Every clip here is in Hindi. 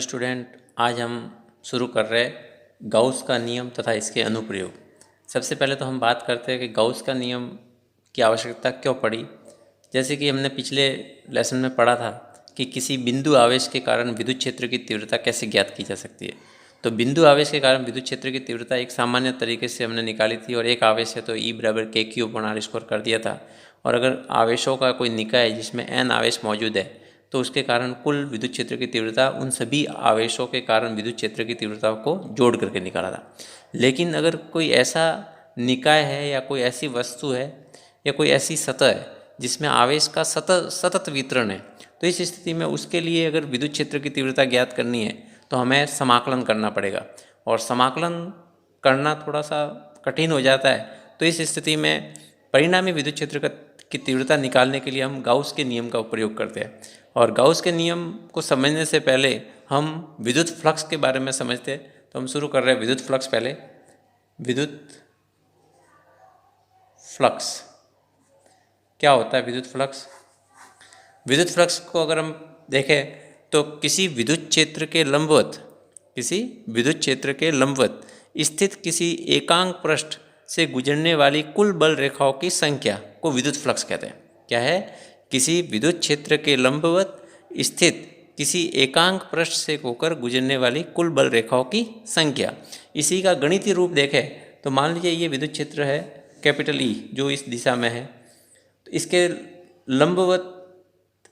स्टूडेंट, आज हम शुरू कर रहे हैं गाउस का नियम तथा इसके अनुप्रयोग। सबसे पहले तो हम बात करते हैं कि गाउस का नियम की आवश्यकता क्यों पड़ी। जैसे कि हमने पिछले लेसन में पढ़ा था कि किसी बिंदु आवेश के कारण विद्युत क्षेत्र की तीव्रता कैसे ज्ञात की जा सकती है। तो बिंदु आवेश के कारण विद्युत क्षेत्र की तीव्रता एक सामान्य तरीके से हमने निकाली थी, और एक आवेश है तो E बराबर KQ/R² कर दिया था। और अगर आवेशों का कोई निकाय जिसमें n आवेश मौजूद है तो उसके कारण कुल विद्युत क्षेत्र की तीव्रता उन सभी आवेशों के कारण विद्युत क्षेत्र की तीव्रता को जोड़ करके निकाला था। लेकिन अगर कोई ऐसा निकाय है या कोई ऐसी वस्तु है या कोई ऐसी सतह है जिसमें आवेश का सतत वितरण है, तो इस स्थिति में उसके लिए अगर विद्युत क्षेत्र की तीव्रता ज्ञात करनी है तो हमें समाकलन करना पड़ेगा, और समाकलन करना थोड़ा सा कठिन हो जाता है। तो इस स्थिति में परिणामी विद्युत क्षेत्र की तीव्रता निकालने के लिए हम गाउस के नियम का प्रयोग करते हैं। और गाउस के नियम को समझने से पहले हम विद्युत फ्लक्स के बारे में समझते हैं। तो हम शुरू कर रहे हैं विद्युत फ्लक्स। पहले विद्युत फ्लक्स क्या होता है? विद्युत फ्लक्स को अगर हम देखें तो किसी विद्युत क्षेत्र के लंबवत स्थित किसी एकांक पृष्ठ से गुजरने वाली कुल बल रेखाओं की संख्या को विद्युत फ्लक्स कहते हैं। क्या है? किसी विद्युत क्षेत्र के लंबवत स्थित किसी एकांक पृष्ठ से होकर गुजरने वाली कुल बल रेखाओं की संख्या। इसी का गणितीय रूप देखें तो मान लीजिए ये विद्युत क्षेत्र है कैपिटल E जो इस दिशा में है, तो इसके लंबवत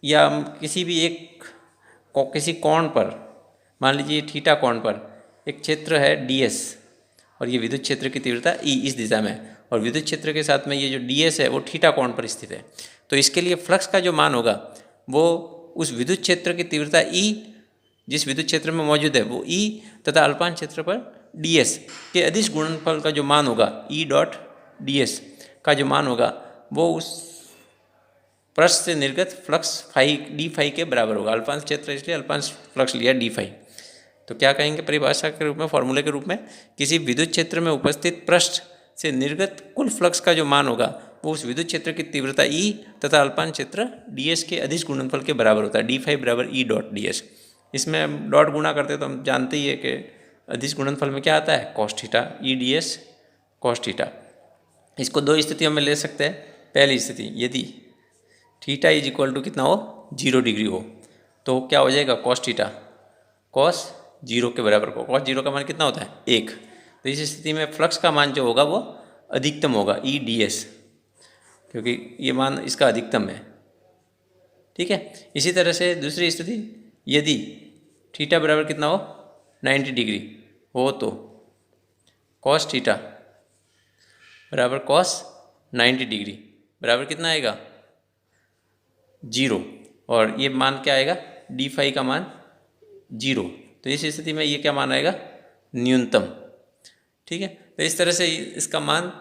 या किसी भी किसी कोण पर, मान लीजिए थीटा कोण पर एक क्षेत्र है DS, और ये विद्युत क्षेत्र की तीव्रता E इस दिशा में, और विद्युत क्षेत्र के साथ में ये जो DS है वो थीटा कोण पर स्थित है। तो इसके लिए फ्लक्स का जो मान होगा वो उस विद्युत क्षेत्र की तीव्रता E जिस विद्युत क्षेत्र में मौजूद है वो E तथा अल्पांश क्षेत्र पर DS के अदिश गुणनफल का जो मान होगा E.ds का जो मान होगा वो उस पृष्ठ से निर्गत फ्लक्स d के बराबर होगा। अल्पांश क्षेत्र इसलिए अल्पांश फ्लक्स लिया d। तो क्या कहेंगे परिभाषा के रूप में, फॉर्मूले के रूप में, किसी विद्युत क्षेत्र में उपस्थित पृष्ठ से निर्गत कुल फ्लक्स का जो मान होगा वो उस विद्युत क्षेत्र की तीव्रता E तथा अल्पांश क्षेत्र ds के अदिश गुणनफल के बराबर होता है। d बराबर E.ds। इसमें हम डॉट गुणा करते तो हम जानते ही है कि अदिश गुणनफल में क्या आता है? cos theta, E.ds cos theta. इसको दो स्थितियों में ले सकते हैं। पहली स्थिति, यदि थीटा इज इक्वल टू कितना हो? 0 डिग्री हो, तो क्या हो जाएगा? cos थीटा cos 0 के बराबर को, cos 0 का मान कितना होता है? 1। तो इस स्थिति में फ्लक्स का मान जो होगा वो अधिकतम होगा E.ds, क्योंकि ये मान इसका अधिकतम है। ठीक है। इसी तरह से दूसरी स्थिति, यदि थीटा बराबर कितना हो? 90 डिग्री हो तो cos थीटा बराबर cos 90 डिग्री बराबर कितना आएगा? 0। और ये मान क्या आएगा? d का मान 0। तो इस स्थिति में ये क्या मान आएगा? न्यूनतम। ठीक है। तो इस तरह से इसका मान,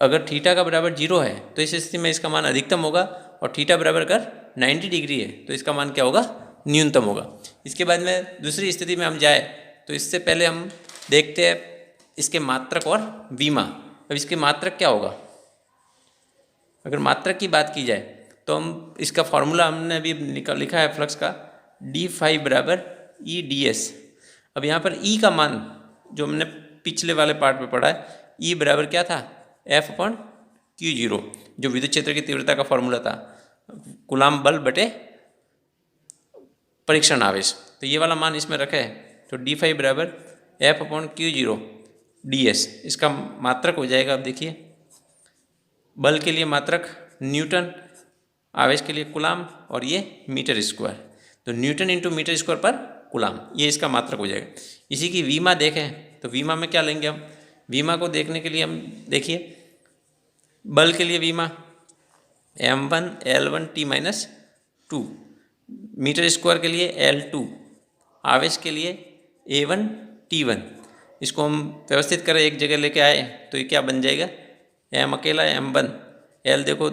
अगर थीटा का बराबर 0 है तो इस स्थिति में इसका मान अधिकतम होगा, और थीटा बराबर अगर 90 डिग्री है तो इसका मान क्या होगा? न्यूनतम होगा। इसके बाद में दूसरी स्थिति में हम जाए तो इससे पहले हम देखते हैं इसके मात्रक और विमा। अब इसके मात्रक क्या होगा? अगर मात्रक की बात की जाए तो हम इसका फॉर्मूला हमने अभी लिखा है फ्लक्स का, d बराबर E.ds। अब यहाँ पर E का मान जो हमने पिछले वाले पार्ट में पढ़ा है, E बराबर क्या था? F/Q0, जो विद्युत क्षेत्र की तीव्रता का फॉर्मूला था, कूलाम बल बटे परीक्षण आवेश। तो ये वाला मान इसमें रखे है, तो d बराबर F/Q0 ds इसका मात्रक हो जाएगा। अब देखिए, बल के लिए मात्रक न्यूटन, आवेश के लिए कूलाम, और ये मीटर स्क्वायर, तो न्यूटन इंटू मीटर स्क्वायर पर कूलाम, ये इसका मात्रक हो जाएगा। इसी की विमा देखें तो विमा में क्या लेंगे हम? विमा को देखने के लिए हम देखिए, बल के लिए विमा m1 L1 T-2, metre square के लिए L2, आवेश के लिए A1 T1। इसको हम व्यवस्थित करें, एक जगह लेके आए तो ये क्या बन जाएगा? m अकेला m1, L देखो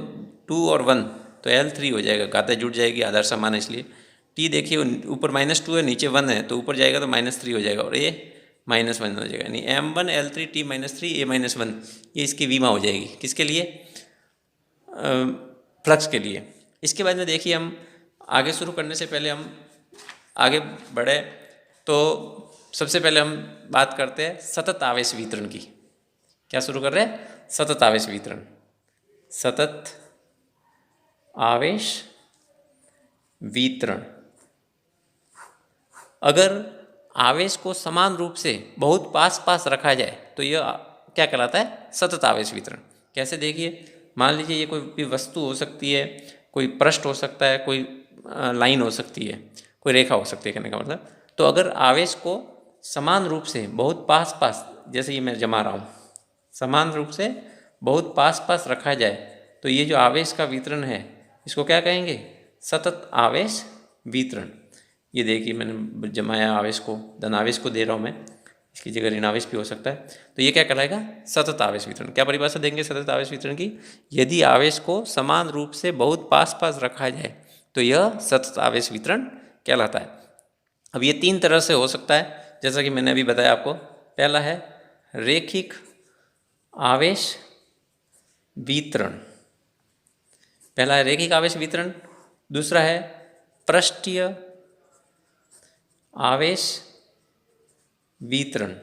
2 और 1 तो L3 हो जाएगा, घातें जुड़ जाएगी, आधार समान है इसलिए। T देखिए ऊपर -2 है, नीचे 1 है, तो ऊपर जाएगा तो -3 हो जाएगा, और ये -1 हो जाएगा, यानी m1 L3 T-3 A-1, ये इसकी विमा हो जाएगी। किसके लिए? फ्लक्स के लिए। इसके बाद में देखिए, हम आगे शुरू करने से पहले हम आगे बढ़े तो सबसे पहले हम बात करते हैं सतत आवेश वितरण की। क्या शुरू कर रहे हैं? सतत आवेश वितरण। सतत आवेश वितरण। अगर आवेश को समान रूप से बहुत पास पास रखा जाए तो यह क्या कहलाता है? सतत आवेश वितरण। कैसे? देखिए, मान लीजिए ये कोई भी वस्तु हो सकती है, कोई पृष्ठ हो सकता है, कोई लाइन हो सकती है, कोई रेखा हो सकती है, कहने का मतलब। तो अगर आवेश को समान रूप से बहुत पास पास, जैसे ये मैं जमा रहा हूँ, समान रूप से बहुत पास पास रखा जाए तो ये जो आवेश का वितरण है इसको क्या कहेंगे? सतत आवेश वितरण। ये देखिए मैंने जमाया आवेश को, धनावेश को दे रहा हूँ मैं, इसकी जगह ऋणावेश भी हो सकता है, तो ये क्या कहलाएगा? सतत आवेश वितरण। क्या परिभाषा देंगे सतत आवेश वितरण की? यदि आवेश को समान रूप से बहुत पास पास रखा जाए तो यह सतत आवेश वितरण कहलाता है। अब ये 3 तरह से हो सकता है, जैसा कि मैंने अभी बताया आपको। पहला है रेखिक आवेश वितरण। पहला है रेखिक आवेश वितरण, दूसरा है पृष्ठीय आवेश वितरण,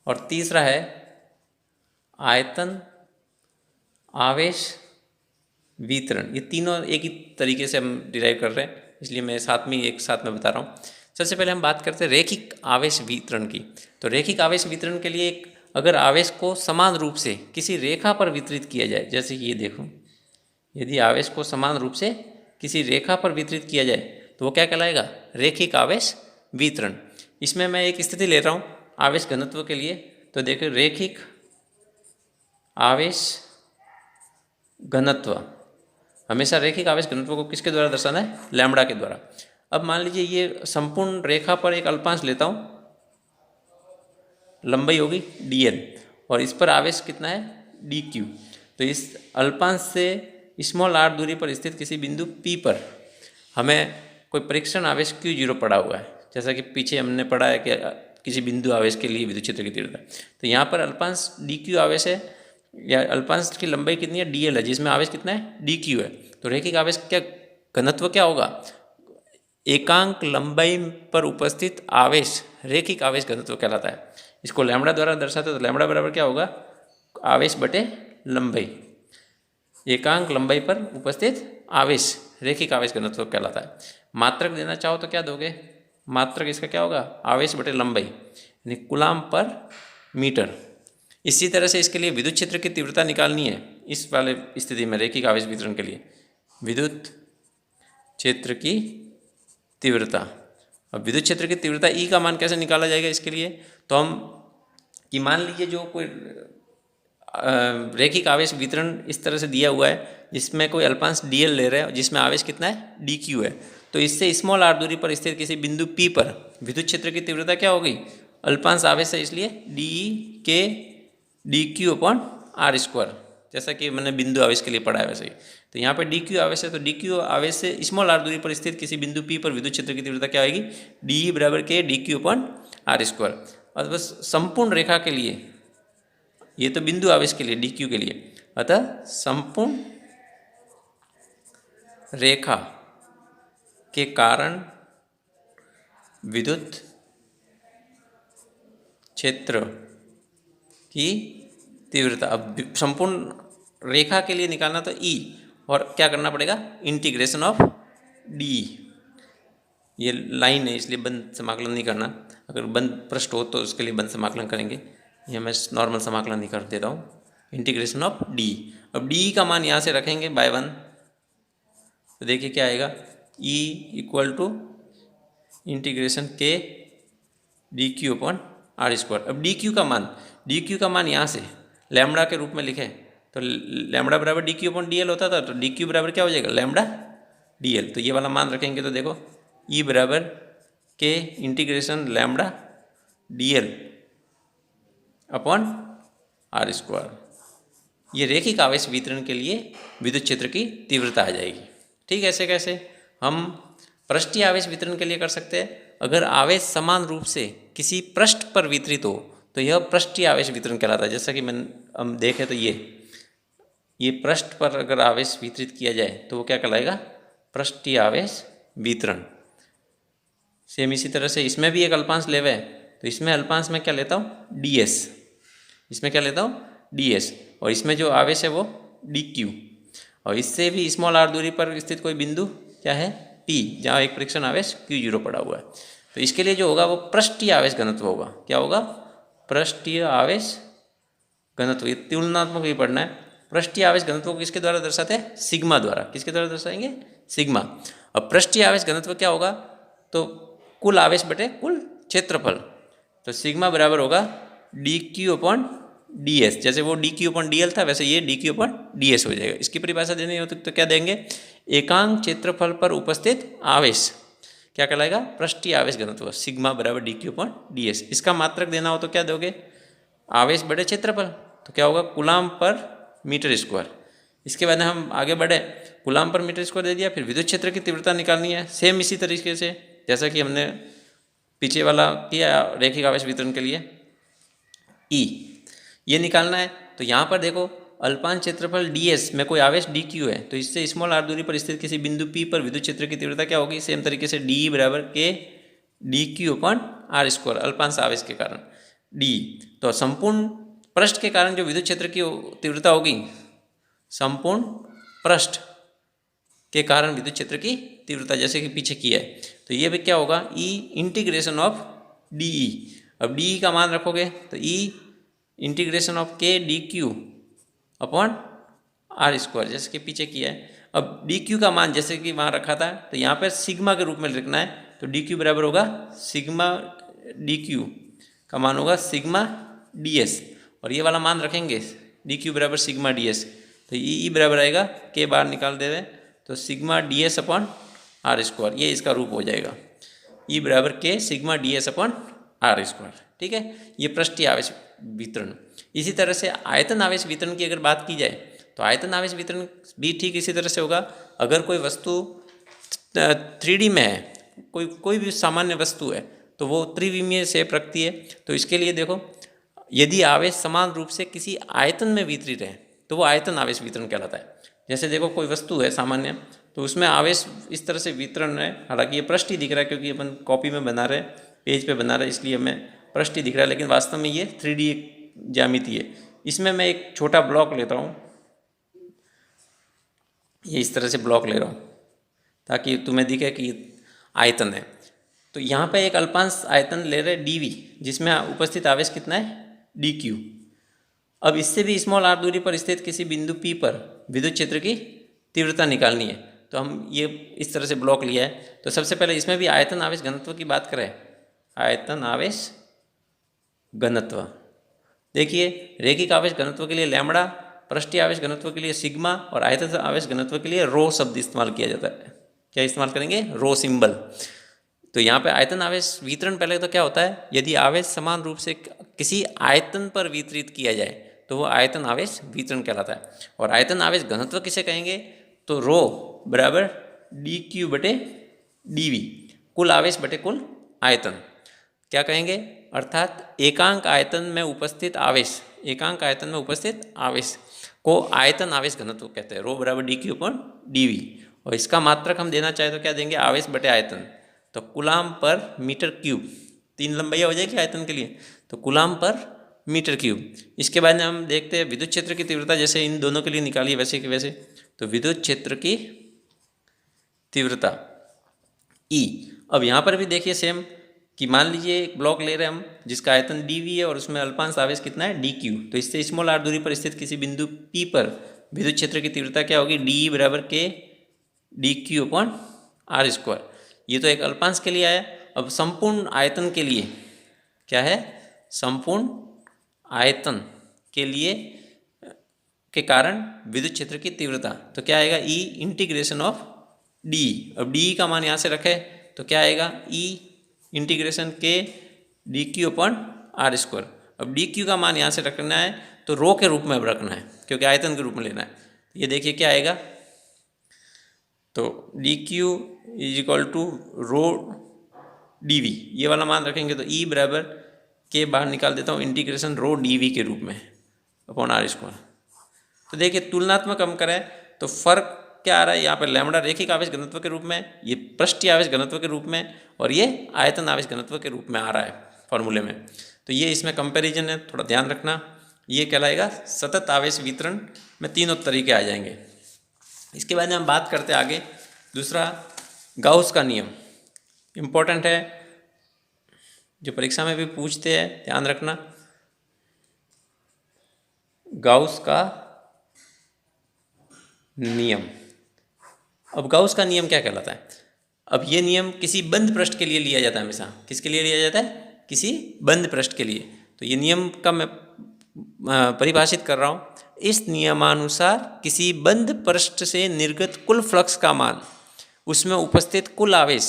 और तीसरा है आयतन आवेश वितरण। ये तीनों एक ही तरीके से हम डिराइव कर रहे हैं, इसलिए मैं साथ में एक साथ में बता रहा हूँ। सबसे पहले हम बात करते हैं रेखिक आवेश वितरण की। तो रेखिक आवेश वितरण के लिए अगर आवेश को समान रूप से किसी रेखा पर वितरित किया जाए, जैसे कि ये देखो, यदि आवेश को समान रूप से किसी रेखा पर वितरित किया जाए तो वो क्या कहलाएगा? रेखिक आवेश वितरण। इसमें मैं एक स्थिति ले रहा हूँ आवेश घनत्व के लिए। तो देखो, रेखिक आवेश घनत्व, हमेशा रेखिक आवेश घनत्व को किसके द्वारा दर्शाना है? लैम्बडा के द्वारा। अब मान लीजिए ये संपूर्ण रेखा पर एक अल्पांश लेता हूँ, लंबाई होगी dl, और इस पर आवेश कितना है? dq। तो इस अल्पांश से स्मॉल r दूरी पर स्थित किसी बिंदु P पर हमें कोई परीक्षण आवेश Q0 पड़ा हुआ है, जैसा कि पीछे हमने पढ़ा है कि किसी बिंदु आवेश के लिए विद्युत क्षेत्र की तीव्रता। तो यहाँ पर अल्पांश dq आवेश है, या अल्पांश की लंबाई कितनी है? dl है, जिसमें आवेश कितना है? dq है। तो रेखिक आवेश क्या घनत्व क्या होगा? एकांक लंबाई पर उपस्थित आवेश रेखिक आवेश घनत्व कहलाता है। इसको लैम्बडा द्वारा दर्शाते तो लैम्बडा बराबर क्या होगा? आवेश बटे लंबाई। एकांक लंबाई पर उपस्थित आवेश रेखिक आवेश घनत्व कहलाता है। मात्रक देना चाहो तो क्या दोगे? मात्रक इसका क्या होगा? आवेश बटे लंबाई, यानी कूलाम पर मीटर। इसी तरह से इसके लिए विद्युत क्षेत्र की तीव्रता निकालनी है। इस वाले स्थिति में रेखिक आवेश वितरण के लिए विद्युत क्षेत्र की तीव्रता, अब विद्युत क्षेत्र की तीव्रता E का मान कैसे निकाला जाएगा? इसके लिए तो हम कि मान लीजिए जो कोई रेखिक आवेश वितरण इस तरह से दिया हुआ है, जिसमें कोई अल्पांश dl ले रहे हैं, जिसमें आवेश कितना है? dq है। तो इससे स्मॉल r दूरी पर स्थित किसी बिंदु P पर विद्युत क्षेत्र की तीव्रता क्या होगी? अल्पांश आवेश है इसलिए de के dq अपॉन r स्क्वायर, जैसा कि मैंने बिंदु आवेश के लिए पढ़ा है वैसे ही। तो यहाँ पर dq आवेश है, तो dq आवेश से स्मॉल r दूरी पर स्थित किसी बिंदु P पर विद्युत क्षेत्र की तीव्रता क्या होगी? de बराबर के dq अपॉन r स्क्वायर। और बस संपूर्ण रेखा के लिए, ये तो बिंदु आवेश के लिए dq के लिए, अतः संपूर्ण रेखा के कारण विद्युत क्षेत्र की तीव्रता। अब संपूर्ण रेखा के लिए निकालना तो E, और क्या करना पड़ेगा? Integration of d। ये लाइन है इसलिए बंद समाकलन नहीं करना, अगर बंद पृष्ठ हो तो उसके लिए बंद समाकलन करेंगे। ये मैं नॉर्मल समाकलन नहीं कर देता हूँ, इंटीग्रेशन ऑफ d। अब d का मान यहाँ से रखेंगे बाय 1, तो देखिए क्या आएगा? E इक्वल टू इंटीग्रेशन के dq अपॉन r स्क्वायर। अब dq का मान यहाँ से लैम्बडा के रूप में लिखें तो लैम्बडा बराबर dq अपॉन dl होता था, तो dq बराबर क्या हो जाएगा? Lambda dl। तो ये वाला मान रखेंगे तो देखो E बराबर के integration lambda dl upon r square. ये रेखिक आवेश वितरण के लिए विद्युत क्षेत्र की तीव्रता आ जाएगी। ठीक, ऐसे कैसे हम पृष्ठीय आवेश वितरण के लिए कर सकते हैं? अगर आवेश समान रूप से किसी पृष्ठ पर वितरित हो तो यह पृष्ठीय आवेश वितरण कहलाता है। जैसा कि हम देखें तो ये पृष्ठ पर अगर आवेश वितरित किया जाए तो वो क्या कहलाएगा? पृष्ठीय आवेश वितरण। सेम इसी तरह से इसमें भी एक अल्पांश ले हुए है, तो इसमें अल्पांश में क्या लेता हूँ, डी एस, इसमें क्या लेता हूँ, डी एस, और इसमें जो आवेश है वो डी क्यू, और इससे भी स्मॉल आर दूरी पर स्थित कोई बिंदु क्या है, पी, जहाँ एक परीक्षण आवेश Q0 पड़ा हुआ है। तो इसके लिए जो होगा वो पृष्ठीय आवेश घनत्व होगा। क्या होगा, पृष्ठीय आवेश घनत्व। ये तुलनात्मक भी पढ़ना है। पृष्ठीय आवेश घनत्व को किसके द्वारा दर्शाते हैं, सिग्मा द्वारा। किसके द्वारा दर्शाएंगे, सिग्मा। अब पृष्ठीय आवेश घनत्व क्या होगा, तो कुल आवेश बटे कुल क्षेत्रफल, तो सिग्मा बराबर होगा D Q upon D S. जैसे वो D Q upon D L था, वैसे ये D Q upon D S हो जाएगा। इसकी परिभाषा देनी हो तो क्या देंगे, एकांक क्षेत्रफल पर उपस्थित आवेश क्या कहलाएगा, पृष्ठीय आवेश घनत्व, सिग्मा बराबर D Q upon D S. इसका मात्रक देना हो तो क्या दोगे, आवेश बड़े क्षेत्रफल, तो क्या होगा, कूलाम पर मीटर स्क्वायर। इसके बाद हम आगे बढ़े, कूलाम पर मीटर स्क्वायर दे दिया, फिर विद्युत क्षेत्र की तीव्रता निकालनी है, सेम इसी तरीके से जैसा कि हमने पीछे वाला किया रैखिक आवेश वितरण के लिए। ई ये निकालना है, तो यहाँ पर देखो अल्पांश क्षेत्रफल ds में कोई आवेश dq है, तो इससे स्मॉल r दूरी पर स्थित किसी बिंदु P पर विद्युत क्षेत्र की तीव्रता क्या होगी, सेम तरीके से d बराबर k dq upon r square, अल्पांश आवेश के कारण d। तो संपूर्ण पृष्ठ के कारण जो विद्युत क्षेत्र की तीव्रता होगी, संपूर्ण पृष्ठ के कारण विद्युत क्षेत्र की तीव्रता जैसे कि पीछे किया है, तो ये भी क्या होगा, e इंटीग्रेशन ऑफ dE। अब dE का मान रखोगे तो e integration of k dq upon R square, जैसे कि पीछे किया है। अब डी क्यू का मान जैसे कि वहाँ रखा था, तो यहाँ पर सिग्मा के रूप में लिखना है, तो डी क्यू बराबर होगा सिग्मा डी क्यू का मान होगा सिग्मा डी एस, और ये वाला मान रखेंगे डी क्यू बराबर सिग्मा डी एस, तो ई बराबर आएगा के बाहर निकाल दे रहे, तो sigma D S upon R square, ये इसका रूप हो जाएगा, ई बराबर K sigma D S upon R square. ठीक है, ये पृष्ठीय आवेश वितरण। इसी तरह से आयतन आवेश वितरण की अगर बात की जाए, तो आयतन आवेश वितरण भी ठीक इसी तरह से होगा। अगर कोई वस्तु 3D में है, कोई भी सामान्य वस्तु है, तो वो त्रिविमीय शेप रखती है। तो इसके लिए देखो, यदि आवेश समान रूप से किसी आयतन में वितरित है, तो वो आयतन आवेश वितरण कहलाता है। जैसे देखो कोई वस्तु है सामान्य, तो उसमें आवेश इस तरह से वितरण है, हालांकि ये पृष्ठीय दिख रहा है क्योंकि अपन कॉपी में बना रहे, पेज पे बना रहे, इसलिए हमें पृष्ठीय दिख रहा है, लेकिन वास्तव में ये 3D ज्यामिति है। इसमें मैं एक छोटा ब्लॉक लेता हूँ, ये इस तरह से ब्लॉक ले रहा हूँ ताकि तुम्हें दिखे कि आयतन है। तो यहाँ पे एक अल्पांश आयतन ले रहे dv, जिसमें उपस्थित आवेश कितना है, dq। अब इससे भी स्मॉल r दूरी पर स्थित किसी बिंदु P पर विद्युत क्षेत्र की तीव्रता निकालनी है। तो हम ये इस तरह से ब्लॉक लिया है। तो सबसे पहले इसमें भी आयतन आवेश घनत्व की बात करें, आयतन आवेश घनत्व, देखिए रैखिक आवेश घनत्व के लिए लैम्बडा, पृष्ठीय आवेश घनत्व के लिए सिग्मा, और आयतन आवेश घनत्व के लिए रो शब्द इस्तेमाल किया जाता है। क्या इस्तेमाल करेंगे, रो सिंबल। तो यहाँ पे आयतन आवेश वितरण पहले तो क्या होता है, यदि आवेश समान रूप से किसी आयतन पर वितरित किया जाए तो वो आयतन आवेश वितरण कहलाता है। और आयतन आवेश घनत्व किसे कहेंगे, तो रो बराबर डी क्यू बटे डी वी, कुल आवेश बटे कुल आयतन क्या कहेंगे, अर्थात एकांक आयतन में उपस्थित आवेश, एकांक आयतन में उपस्थित आवेश को आयतन आवेश घनत्व कहते हैं, रो बराबर D Q upon D V. और इसका मात्रक हम देना चाहे तो क्या देंगे, आवेश बटे आयतन, तो कूलाम पर मीटर क्यूब, 3 लंबाइयाँ हो जाएगी आयतन के लिए, तो कूलाम पर मीटर क्यूब। इसके बाद में हम देखते हैं विद्युत क्षेत्र की तीव्रता, जैसे इन दोनों के लिए निकालिए वैसे कि वैसे, तो विद्युत क्षेत्र की तीव्रता E। अब यहाँ पर भी देखिए सेम कि मान लीजिए एक ब्लॉक ले रहे हैं हम जिसका आयतन dv है और उसमें अल्पांश आवेश कितना है, dq। तो इससे स्मॉल r दूरी पर स्थित किसी बिंदु P पर विद्युत क्षेत्र की तीव्रता क्या होगी, dE बराबर k dq upon R square. ये तो एक अल्पांश के लिए आया। अब संपूर्ण आयतन के लिए क्या है, संपूर्ण आयतन के लिए के कारण विद्युत क्षेत्र की तीव्रता, तो क्या आएगा, E इंटीग्रेशन ऑफ डी। अब डी का मान यहाँ से रखे तो क्या आएगा, E integration K D Q upon R square. अब डी क्यू का मान यहाँ से रखना है तो रो के रूप में अब रखना है क्योंकि आयतन के रूप में लेना है। ये देखिए क्या आएगा, तो D Q is equal to rho D V, ये वाला मान रखेंगे तो E बराबर के बाहर निकाल देता हूँ इंटीग्रेशन रो डी वी के रूप में अपॉन आर स्क्वायर। तो देखिए तुलनात्मक हम करें तो फर्क क्या आ रहा है यहाँ पर, लैम्बडा रेखिक आवेश घनत्व के रूप में, ये पृष्ठीय आवेश घनत्व के रूप में, और ये आयतन आवेश घनत्व के रूप में आ रहा है फॉर्मूले में। तो ये इसमें कंपैरिजन है, थोड़ा ध्यान रखना। ये कहलाएगा सतत आवेश वितरण में तीनों तरीके आ जाएंगे। इसके बाद हम बात करते हैं आगे, दूसरा गाउस का नियम इम्पोर्टेंट है, जो परीक्षा में भी पूछते हैं, ध्यान रखना। गाउस का नियम, अब गाउस का नियम क्या कहलाता है? अब ये नियम किसी बंद पृष्ठ के लिए लिया जाता है हमेशा। किसके लिए लिया जाता है? किसी बंद पृष्ठ के लिए। तो ये नियम का मैं परिभाषित कर रहा हूँ। इस नियमानुसार किसी बंद पृष्ठ से निर्गत कुल फ्लक्स का मान उसमें उपस्थित कुल आवेश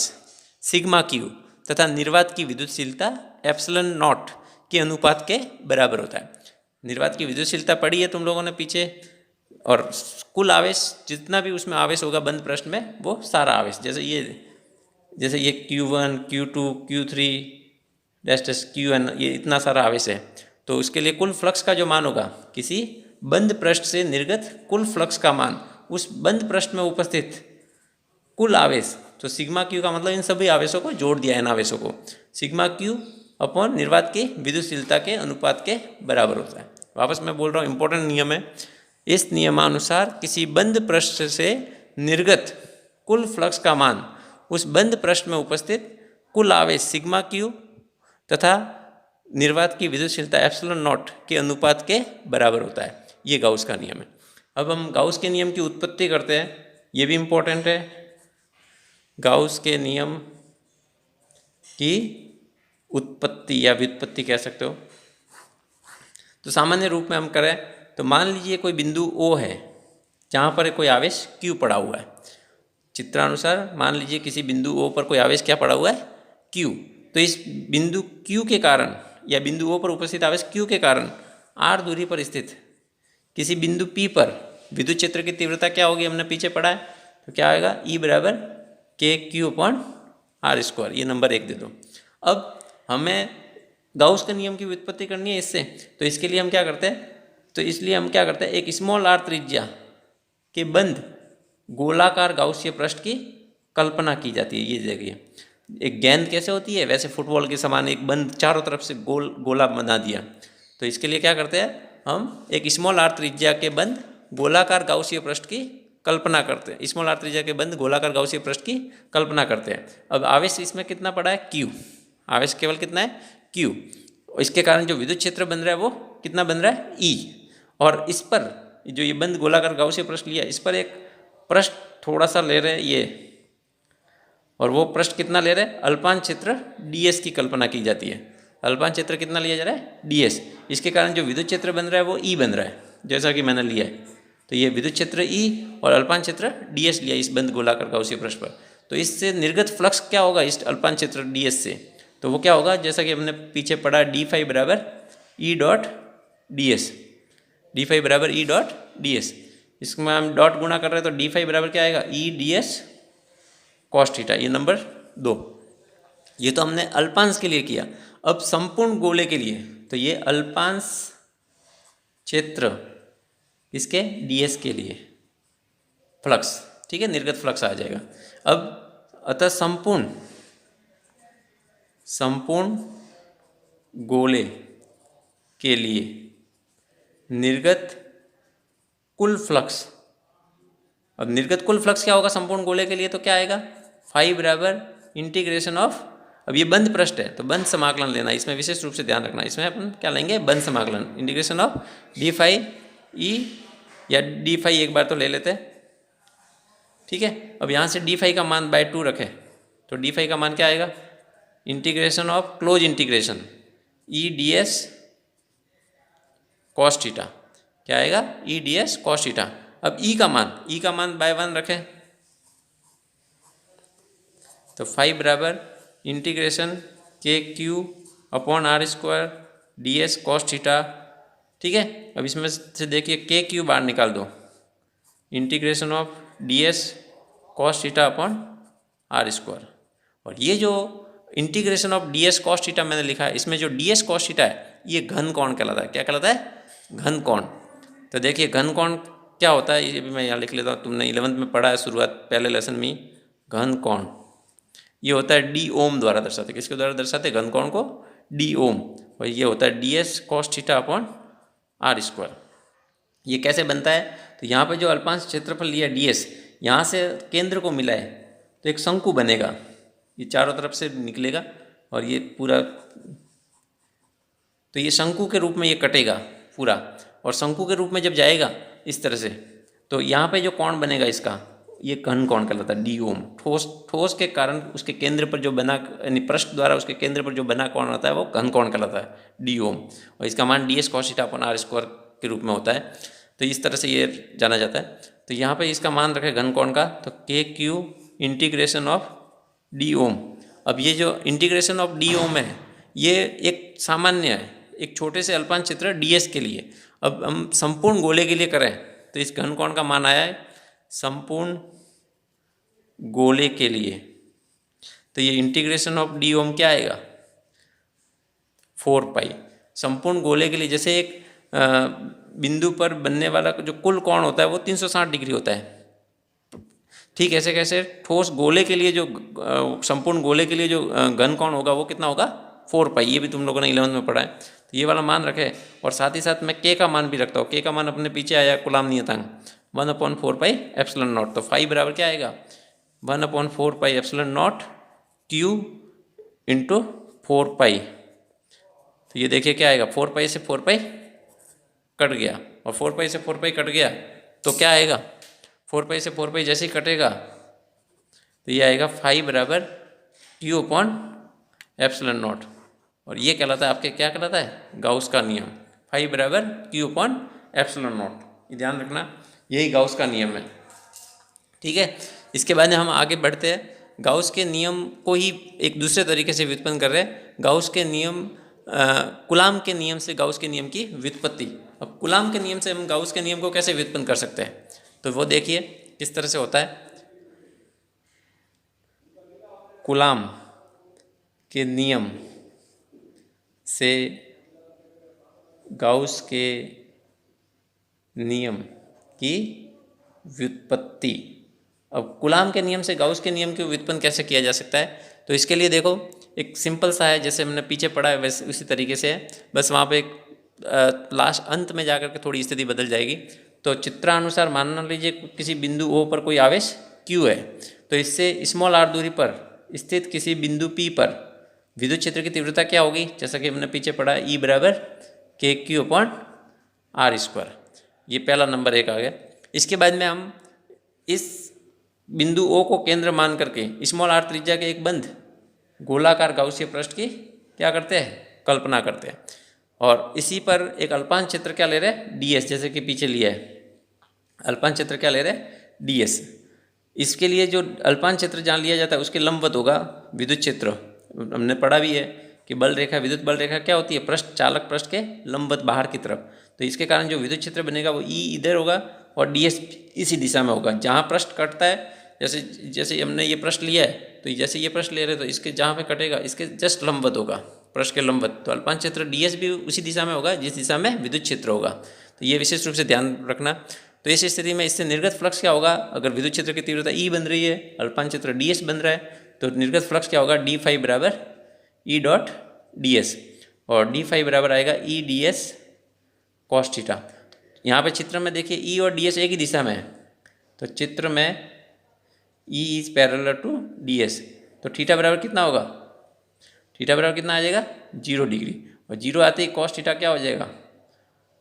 सिग्मा क्यू तथा निर्वात की विद्युतशीलता एप्सिलॉन नॉट के अनुपात के बराबर होता है। निर्वात की विद्युतशीलता पढ़ी है तुम लोगों ने पीछे, और कुल आवेश जितना भी उसमें आवेश होगा बंद पृष्ठ में, वो सारा आवेश, जैसे ये Q1, Q2, Q3 dash dash Qn, ये इतना सारा आवेश है। तो उसके लिए कुल फ्लक्स का जो मान होगा, किसी बंद पृष्ठ से निर्गत कुल फ्लक्स का मान उस बंद पृष्ठ में उपस्थित कुल आवेश, तो सिग्मा क्यू का मतलब इन सभी आवेशों को जोड़ दिया, इन आवेशों को, सिग्मा क्यू अपॉन निर्वात की विद्युतशीलता के अनुपात के बराबर होता है। वापस मैं बोल रहा हूँ, इंपॉर्टेंट नियम है। इस नियमानुसार किसी बंद पृष्ठ से निर्गत कुल फ्लक्स का मान उस बंद पृष्ठ में उपस्थित कुल आवेश सिग्मा क्यू तथा निर्वात की विद्युतशीलता एप्सिलॉन नॉट के अनुपात के बराबर होता है। ये गाउस का नियम है। अब हम गाउस के नियम की उत्पत्ति करते हैं, ये भी इम्पोर्टेंट है। गाउस के नियम की उत्पत्ति या व्युत्पत्ति कह सकते हो। तो सामान्य रूप में हम करें तो मान लीजिए कोई बिंदु O है जहाँ पर कोई आवेश Q पड़ा हुआ है। चित्रानुसार मान लीजिए किसी बिंदु O पर कोई आवेश क्या पड़ा हुआ है? Q। तो इस बिंदु Q के कारण या बिंदु O पर उपस्थित आवेश Q के कारण r दूरी पर स्थित किसी बिंदु P पर विद्युत क्षेत्र की तीव्रता क्या होगी, हमने पीछे पढ़ा है। तो क्या आएगा? E बराबर KQ/r²। ये नंबर 1 दे दो। अब हमें गाउस के नियम की व्युत्पत्ति करनी है इससे, तो इसके लिए हम क्या करते हैं? तो इसलिए हम क्या करते हैं, एक स्मॉल r त्रिज्या के बंद गोलाकार गाउसीय पृष्ठ की कल्पना की जाती है। ये देखिए, एक गेंद कैसे होती है, वैसे फुटबॉल के समान एक बंद चारों तरफ से गोला बना दिया। तो इसके लिए क्या करते हैं, हम एक स्मॉल r त्रिज्या के बंद गोलाकार गाउसीय पृष्ठ की कल्पना करते हैं। स्मॉल r त्रिज्या के बंद गोलाकार गाउसीय पृष्ठ की कल्पना करते हैं। अब आवेश इसमें कितना पड़ा है? Q। आवेश केवल कितना है? Q। इसके कारण जो विद्युत क्षेत्र बन रहा है वो कितना बन रहा है? E। और इस पर जो ये बंद गोलाकार गाउसीय पृष्ठ लिया, इस पर एक पृष्ठ थोड़ा सा ले रहे हैं ये, और वो पृष्ठ कितना ले रहे हैं? अल्पांश क्षेत्र ds की कल्पना की जाती है। अल्पांश क्षेत्र कितना लिया जा रहा है? ds। इसके कारण जो विद्युत क्षेत्र बन रहा है वो E बन रहा है, जैसा कि मैंने लिया है। तो ये विद्युत क्षेत्र E और अल्पांश क्षेत्र ds लिया इस बंद गोलाकार गाउसीय पृष्ठ पर। तो इससे निर्गत फ्लक्स क्या होगा इस अल्पांश क्षेत्र ds से? तो वो क्या होगा, जैसा कि हमने पीछे पढ़ा, d फाई बराबर E dot ds। d phi बराबर E डॉट ds। इसमें हम डॉट गुणा कर रहे हैं तो d फाई बराबर क्या आएगा? E ds cos theta. ये नंबर 2। ये तो हमने अल्पांश के लिए किया। अब संपूर्ण गोले के लिए, तो ये अल्पांश क्षेत्र इसके ds के लिए फ्लक्स, ठीक है, निर्गत फ्लक्स आ जाएगा। अब अतः संपूर्ण गोले के लिए निर्गत कुल फ्लक्स, अब निर्गत कुल फ्लक्स क्या होगा संपूर्ण गोले के लिए? तो क्या आएगा? फाई बराबर इंटीग्रेशन ऑफ, अब ये बंद पृष्ठ है तो बंद समाकलन लेना, इसमें विशेष रूप से ध्यान रखना। इसमें अपन क्या लेंगे? बंद समाकलन, integration of D phi E या डी फाई एक बार तो ले लेते हैं, ठीक है। अब यहाँ से डी फाई का मान बाय 2 रखें तो डी फाई का मान क्या आएगा? Integration of close integration E D S cos theta. क्या आएगा? ई डी एस कॉस थीटा। अब ई का मान बाय 1 रखें तो फाइव बराबर इंटीग्रेशन के Q upon r² D S cos theta, ठीक है। अब इसमें से देखिए के क्यू बाहर निकाल दो, integration of D S cos theta upon r²। और ये जो integration of D S cos theta मैंने लिखा है, इसमें जो डी एस कॉस थीटा है ये घन कोण कहलाता है। क्या कहलाता है? घन कोण। तो देखिए घन कोण क्या होता है ये भी मैं यहाँ लिख लेता हूँ, तुमने 11th में पढ़ा है शुरुआत पहले लेसन में, घन कोण ये होता है डी ओम द्वारा दर्शाते, किसके द्वारा दर्शाते, घन कोण को डी ओम, और ये होता है D S cos theta upon R square. ये कैसे बनता है, तो यहाँ पे जो अल्पांश क्षेत्रफल लिया डी एस, यहाँ से केंद्र को मिला है तो एक शंकु बनेगा, ये चारों तरफ से निकलेगा और ये पूरा, तो ये शंकु के रूप में ये कटेगा पूरा, और शंकु के रूप में जब जाएगा इस तरह से, तो यहाँ पे जो कोण बनेगा इसका, ये घन कोण कहलाता है डी ओम। ठोस के कारण उसके केंद्र पर जो बना, यानी पृष्ठ द्वारा उसके केंद्र पर जो बना कोण होता है वो घन कोण कहलाता है डी ओम, और इसका मान D S cos theta upon R square के रूप में होता है। तो इस तरह से ये जाना जाता है। तो यहाँ पे इसका मान रखे घन कोण का, तो के क्यू इंटीग्रेशन ऑफ डी ओम। अब ये जो इंटीग्रेशन ऑफ डी ओम है ये एक सामान्य है, एक छोटे से अल्पांश क्षेत्र डी एस के लिए। अब हम संपूर्ण गोले के लिए करें तो इस घन कोण का मान आया है संपूर्ण गोले के लिए, तो ये इंटीग्रेशन ऑफ डी ओम क्या आएगा 4 पाई। संपूर्ण गोले के लिए जैसे एक बिंदु पर बनने वाला जो कुल कोण होता है वो 360 डिग्री होता है, ठीक ऐसे कैसे ठोस गोले के लिए जो संपूर्ण गोले के लिए जो घन कोण होगा वो कितना होगा 4 पाई। ये भी तुम लोगों ने 11th में पढ़ा है, तो ये वाला मान रखे। और साथ ही साथ मैं के का मान भी रखता हूँ, के का मान अपने पीछे आया कूलाम नियतांक 1/4 पाई एप्सिलॉन नॉट, तो फाई बराबर क्या आएगा 1/4 pi epsilon not Q into 4 पाई। तो ये देखिए क्या आएगा 4 पाई से 4 पाई कट गया, और 4 पाई से 4 पाई कट गया तो क्या आएगा 4 पाई से 4 पाई जैसे ही कटेगा तो ये आएगा फाई बराबर क्यू अपॉन एप्सिलॉन नॉट, और ये कहलाता है आपके क्या कहलाता है गाउस का नियम, फाई बराबर क्यू अपॉन एप्सिलॉन नॉट। ये ध्यान रखना, यही गाउस का नियम है, ठीक है। इसके बाद हम आगे बढ़ते हैं, गाउस के नियम को ही एक दूसरे तरीके से व्युत्पन्न कर रहे हैं। गाउस के नियम कूलाम के नियम से गाउस के नियम की व्युत्पत्ति। अब कूलाम के नियम से हम गाउस के नियम को कैसे व्युत्पन्न कर सकते हैं, तो वो देखिए किस तरह से होता है। कूलाम के नियम से गाउस के नियम की व्युत्पत्ति। अब कूलाम के नियम से गाउस के नियम की व्युत्पन्न कैसे किया जा सकता है, तो इसके लिए देखो एक सिंपल सा है, जैसे हमने पीछे पढ़ा है वैसे उसी तरीके से है, बस वहाँ पे एक लास्ट अंत में जाकर के थोड़ी स्थिति बदल जाएगी। तो चित्रानुसार मान लीजिए किसी बिंदु O पर कोई आवेश Q है, तो इससे स्मॉल r दूरी पर स्थित किसी बिंदु P पर विद्युत क्षेत्र की तीव्रता क्या होगी, जैसा कि हमने पीछे पढ़ा E बराबर के क्यू अपॉन आर स्क्वायर। ये पहला नंबर 1 आ गया। इसके बाद में हम इस बिंदु O को केंद्र मान करके स्मॉल r त्रिज्या के एक बंद गोलाकार गाउसीय पृष्ठ की क्या करते हैं कल्पना करते हैं, और इसी पर एक अल्पांश क्षेत्र क्या ले रहे हैं डी एस, जैसे कि पीछे लिया है अल्पांश क्षेत्र क्या ले रहे हैं डी एस। इसके लिए जो अल्पांश क्षेत्र जहाँ लिया जाता है उसके लंबवत होगा विद्युत क्षेत्र। हमने पढ़ा भी है कि बल रेखा विद्युत बल रेखा क्या होती है पृष्ठ चालक पृष्ठ के लंबवत बाहर की तरफ, तो इसके कारण जो विद्युत क्षेत्र बनेगा वो ई इधर होगा और डी एस इसी दिशा में होगा जहाँ पृष्ठ कटता है। जैसे जैसे हमने ये पृष्ठ लिया है तो जैसे ये पृष्ठ ले रहे तो इसके जहाँ पे कटेगा इसके जस्ट लंबवत होगा पृष्ठ के लंबवत, तो अल्पांश क्षेत्र डीएस भी उसी दिशा में होगा जिस दिशा में विद्युत क्षेत्र होगा। तो ये विशेष रूप से ध्यान रखना। तो इस स्थिति में इससे निर्गत फ्लक्स क्या होगा, अगर विद्युत क्षेत्र की तीव्रता ई बन रही है अल्पांश क्षेत्र डीएस बन रहा है तो निर्गत फ्लक्स क्या होगा डी फाई बराबर ई डॉट डी एस, और डी फाई बराबर आएगा ई डी एस कॉस थीटा। यहाँ पे चित्र में देखिए ई और डी एस एक ही दिशा में है, तो चित्र में E is parallel to D S, तो थीटा बराबर कितना होगा, थीटा बराबर कितना आ जाएगा 0 डिग्री, और 0 आते ही कॉस थीटा क्या हो जाएगा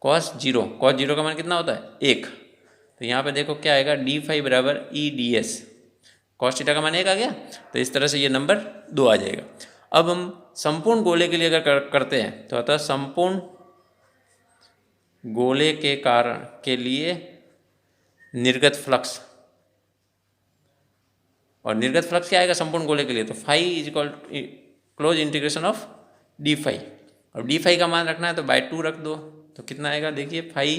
कॉस 0, कॉस 0 का मान कितना होता है 1। तो यहाँ पे देखो क्या आएगा डी फाई बराबर ई डी एस, कॉस थीटा का मान 1 आ गया, तो इस तरह से ये नंबर 2 आ जाएगा। अब हम संपूर्ण गोले के लिए अगर करते हैं तो अतः संपूर्ण गोले के कारण के लिए निर्गत फ्लक्स, और निर्गत फ्लक्स क्या आएगा संपूर्ण गोले के लिए, तो phi is equal close integration of D phi, और डी फाई का मान रखना है तो बाय 2 रख दो, तो कितना आएगा देखिए phi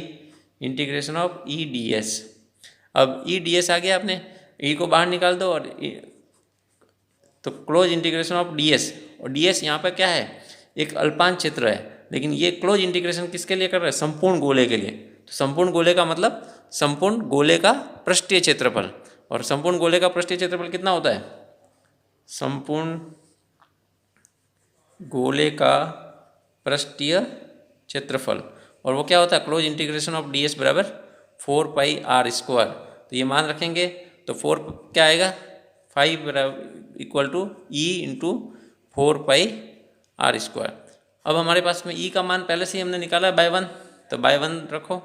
integration of E D S. अब ई डी एस आ गया, आपने ई को बाहर निकाल दो और तो close integration of D S, और डी एस यहाँ पर क्या है एक अल्पांश क्षेत्र है, लेकिन ये क्लोज इंटीग्रेशन किसके लिए कर रहे हैं संपूर्ण गोले के लिए, तो संपूर्ण गोले का मतलब संपूर्ण गोले का पृष्ठीय क्षेत्रफल, और संपूर्ण गोले का पृष्ठीय क्षेत्रफल कितना होता है? संपूर्ण गोले का पृष्ठीय क्षेत्रफल, और वो क्या होता है? क्लोज इंटीग्रेशन ऑफ ds बराबर 4πr²। तो ये मान रखेंगे तो 4 क्या आएगा? 5 बराबर equal to E into 4πr²। अब हमारे पास में ई का मान पहले से ही हमने निकाला है बाय 1, तो बाय 1 रखो,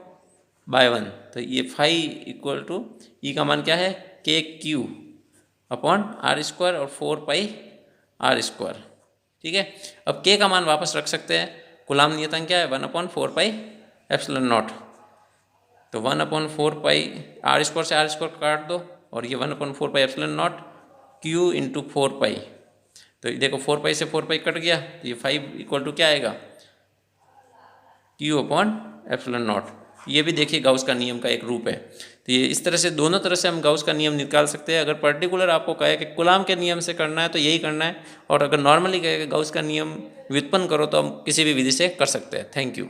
बाय 1, तो ये 5 इक्वल टू ई का मान क्या है? KQ अपॉन r² और 4πr²। ठीक है, अब k का मान वापस रख सकते हैं। कूलाम नियतांक क्या है? 1/4πε0। तो 1/4πr² से r² काट दो, और ये 1/4πε0 Q इंटू 4π। तो देखो 4π से 4π कट गया, तो ये 5 इक्वल टू क्या आएगा? Q/ε0। ये भी देखिए गाउस का नियम का एक रूप है। तो ये इस तरह से दोनों तरह से हम गाउस का नियम निकाल सकते हैं। अगर पर्टिकुलर आपको कहे कि कूलाम के नियम से करना है तो यही करना है, और अगर नॉर्मली कहे कि गाउस का नियम व्युत्पन्न करो तो हम किसी भी विधि से कर सकते हैं। Thank you.